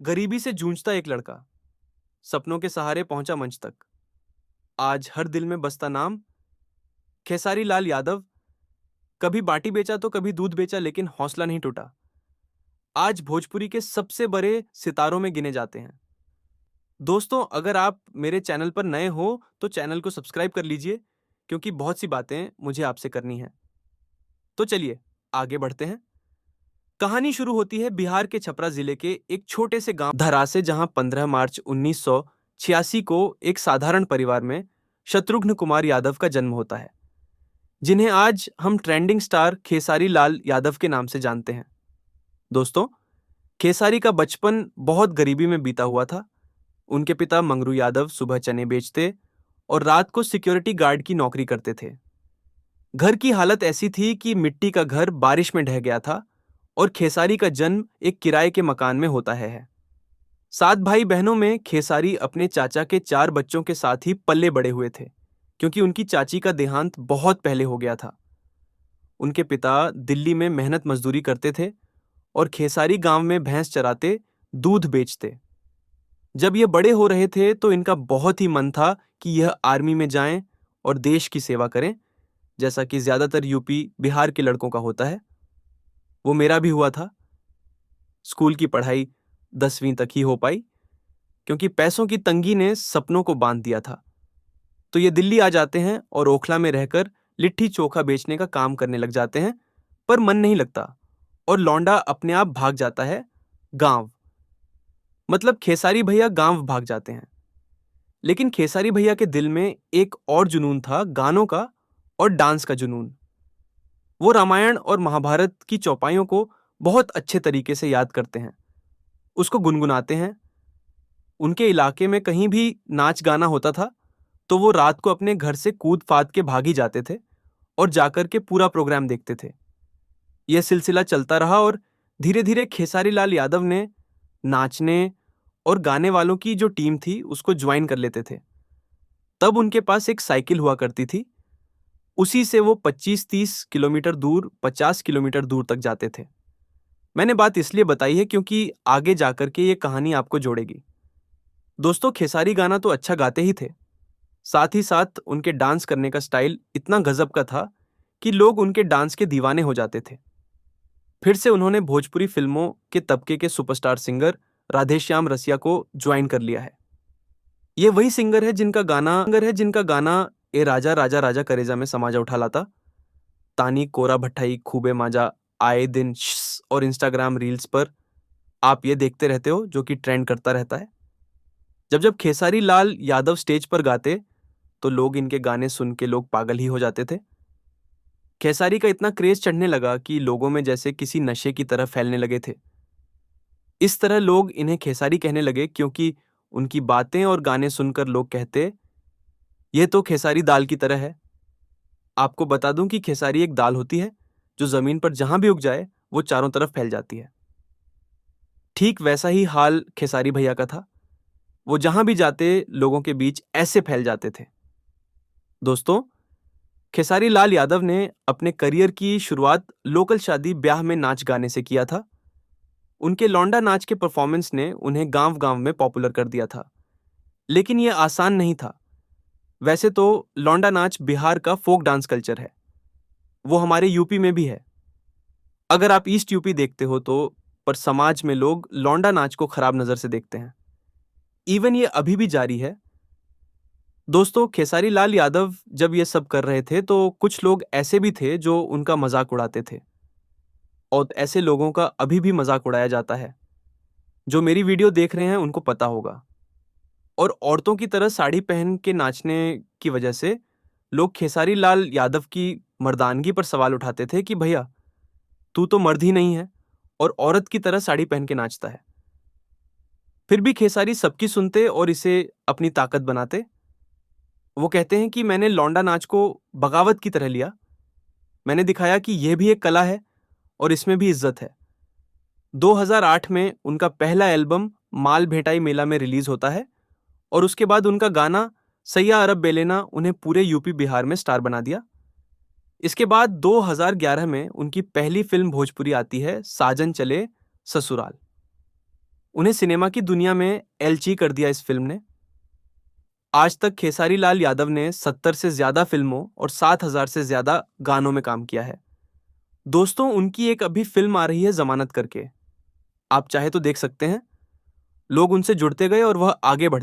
गरीबी से जूझता एक लड़का सपनों के सहारे पहुंचा मंच तक। आज हर दिल में बसता नाम खेसारी लाल यादव। कभी बाटी बेचा तो कभी दूध बेचा, लेकिन हौसला नहीं टूटा। आज भोजपुरी के सबसे बड़े सितारों में गिने जाते हैं। दोस्तों, अगर आप मेरे चैनल पर नए हो तो चैनल को सब्सक्राइब कर लीजिए, क्योंकि बहुत सी बातें मुझे आपसे करनी है। तो चलिए आगे बढ़ते हैं। कहानी शुरू होती है बिहार के छपरा जिले के एक छोटे से गांव धरा से, जहां 15 मार्च 1986 को एक साधारण परिवार में शत्रुघ्न कुमार यादव का जन्म होता है, जिन्हें आज हम ट्रेंडिंग स्टार खेसारी लाल यादव के नाम से जानते हैं। दोस्तों, खेसारी का बचपन बहुत गरीबी में बीता हुआ था। उनके पिता मंगरू यादव सुबह चने बेचते और रात को सिक्योरिटी गार्ड की नौकरी करते थे। घर की हालत ऐसी थी कि मिट्टी का घर बारिश में ढह गया था और खेसारी का जन्म एक किराए के मकान में होता है। 7 भाई बहनों में खेसारी अपने चाचा के 4 बच्चों के साथ ही पल्ले बड़े हुए थे, क्योंकि उनकी चाची का देहांत बहुत पहले हो गया था। उनके पिता दिल्ली में मेहनत मजदूरी करते थे और खेसारी गांव में भैंस चराते, दूध बेचते। जब ये बड़े हो रहे थे तो इनका बहुत ही मन था कि यह आर्मी में जाएं और देश की सेवा करें, जैसा कि ज्यादातर यूपी बिहार के लड़कों का होता है। वो मेरा भी हुआ था। स्कूल की पढ़ाई 10वीं तक ही हो पाई, क्योंकि पैसों की तंगी ने सपनों को बांध दिया था। तो ये दिल्ली आ जाते हैं और ओखला में रहकर लिट्टी चोखा बेचने का काम करने लग जाते हैं, पर मन नहीं लगता और लौंडा अपने आप भाग जाता है गांव। मतलब खेसारी भैया गांव भाग जाते हैं। लेकिन खेसारी भैया के दिल में एक और जुनून था, गानों का और डांस का जुनून। वो रामायण और महाभारत की चौपाइयों को बहुत अच्छे तरीके से याद करते हैं, उसको गुनगुनाते हैं। उनके इलाके में कहीं भी नाच गाना होता था तो वो रात को अपने घर से कूद फाद के भाग ही जाते थे और जाकर के पूरा प्रोग्राम देखते थे। यह सिलसिला चलता रहा और धीरे धीरे खेसारी लाल यादव ने नाचने और गाने वालों की जो टीम थी उसको ज्वाइन कर लेते थे। तब उनके पास एक साइकिल हुआ करती थी, उसी से वो 25-30 किलोमीटर दूर, 50 किलोमीटर दूर तक जाते थे। मैंने बात इसलिए बताई है क्योंकि आगे जाकर के ये कहानी आपको जोड़ेगी। दोस्तों, खेसारी गाना तो अच्छा गाते ही थे, साथ ही साथ उनके डांस करने का स्टाइल इतना गजब का था कि लोग उनके डांस के दीवाने हो जाते थे। फिर से उन्होंने भोजपुरी फिल्मों के तबके के सुपरस्टार सिंगर राधेश्याम रसिया को ज्वाइन कर लिया है। ये वही सिंगर है जिनका गाना ए राजा राजा राजा करेजा में समाजा उठा लाता। तानी कोरा भट्टाई खूबे माजा आए दिन और इंस्टाग्राम रील्स पर आप ये देखते रहते हो, जो कि ट्रेंड करता रहता है। जब जब खेसारी लाल यादव स्टेज पर गाते तो लोग इनके गाने सुन के लोग पागल ही हो जाते थे। खेसारी का इतना क्रेज चढ़ने लगा कि लोगों में जैसे किसी नशे की तरह फैलने लगे थे। इस तरह लोग इन्हें खेसारी कहने लगे, क्योंकि उनकी बातें और गाने सुनकर लोग कहते, ये तो खेसारी दाल की तरह है। आपको बता दूं कि खेसारी एक दाल होती है जो जमीन पर जहां भी उग जाए वो चारों तरफ फैल जाती है। ठीक वैसा ही हाल खेसारी भैया का था। वो जहां भी जाते लोगों के बीच ऐसे फैल जाते थे। दोस्तों, खेसारी लाल यादव ने अपने करियर की शुरुआत लोकल शादी ब्याह में नाच गाने से किया था। उनके लौंडा नाच के परफॉर्मेंस ने उन्हें गांव-गांव में पॉपुलर कर दिया था। लेकिन यह आसान नहीं था। वैसे तो लौंडा नाच बिहार का फोक डांस कल्चर है, वो हमारे यूपी में भी है। अगर आप ईस्ट यूपी देखते हो तो, पर समाज में लोग लौंडा नाच को खराब नजर से देखते हैं। इवन ये अभी भी जारी है। दोस्तों, खेसारी लाल यादव जब ये सब कर रहे थे तो कुछ लोग ऐसे भी थे जो उनका मजाक उड़ाते थे, और ऐसे लोगों का अभी भी मजाक उड़ाया जाता है। जो मेरी वीडियो देख रहे हैं उनको पता होगा। और औरतों की तरह साड़ी पहन के नाचने की वजह से लोग खेसारी लाल यादव की मर्दानगी पर सवाल उठाते थे कि भैया, तू तो मर्द ही नहीं है और औरत की तरह साड़ी पहन के नाचता है। फिर भी खेसारी सबकी सुनते और इसे अपनी ताकत बनाते। वो कहते हैं कि मैंने लौंडा नाच को बगावत की तरह लिया। मैंने दिखाया कि यह भी एक कला है और इसमें भी इज्जत है। 2008 में उनका पहला एल्बम माल भेटाई मेला में रिलीज होता है और उसके बाद उनका गाना सैया अरब बेलेना उन्हें पूरे यूपी बिहार में स्टार बना दिया। इसके बाद 2011 में उनकी पहली फिल्म भोजपुरी आती है, साजन चले ससुराल। उन्हें सिनेमा की दुनिया में एलची कर दिया इस फिल्म ने। आज तक खेसारी लाल यादव ने 70 से ज्यादा फिल्मों और 7,000 से ज्यादा गानों में काम किया है। दोस्तों, उनकी एक अभी फिल्म आ रही है जमानत करके, आप चाहे तो देख सकते हैं। लोग उनसे जुड़ते गए और वह आगे बढ़ते